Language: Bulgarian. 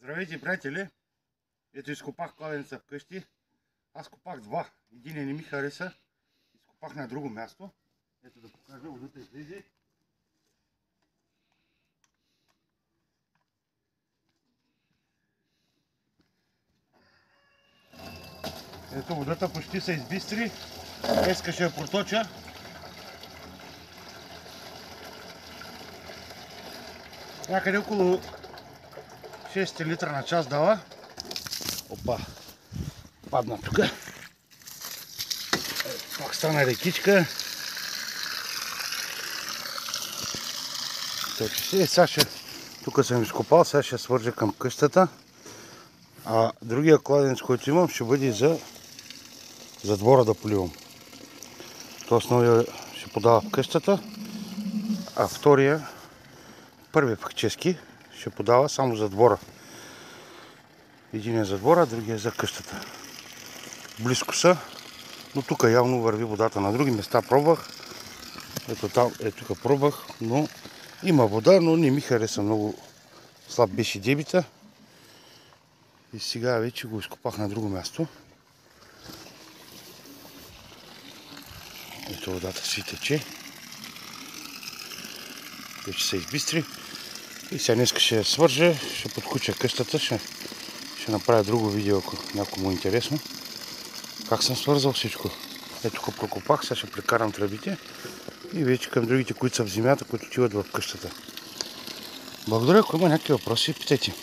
Здравейте, приятели! Ето изкопах кладенеца вкъщи. Аз копах два. Един не ми хареса. Изкопах на друго място. Ето да покажа, водата излезе. Ето водата почти се избистри. Днеска ще я проточа. Някъде около 6 литра на час дава. Опа! Падна тук. Пак стана рекичка. Тук съм изкопал, сега ще свържа към къщата. А другия кладенец, който имам, ще бъде за двора да поливам. Тоест новия ще подава в къщата, а първият фактически, ще подава само за двора. Един е за двора, другия е за къщата. Близко са, но тук явно върви водата. На други места пробвах. Ето там, тук пробвах, но има вода, но не ми хареса, много слаб беше дебита. И сега вече го изкопах на друго място. Ето водата си тече. Вече се избистри. И сега днес ще я свържа, ще подкуча къщата, ще направя друго видео, ако някой му е интересно. Как съм свързал всичко. Ето тук прокопах, сега ще прекарам тръбите и вече към другите, които са в земята, които отиват в къщата. Благодаря, ако има някакви въпроси, питайте.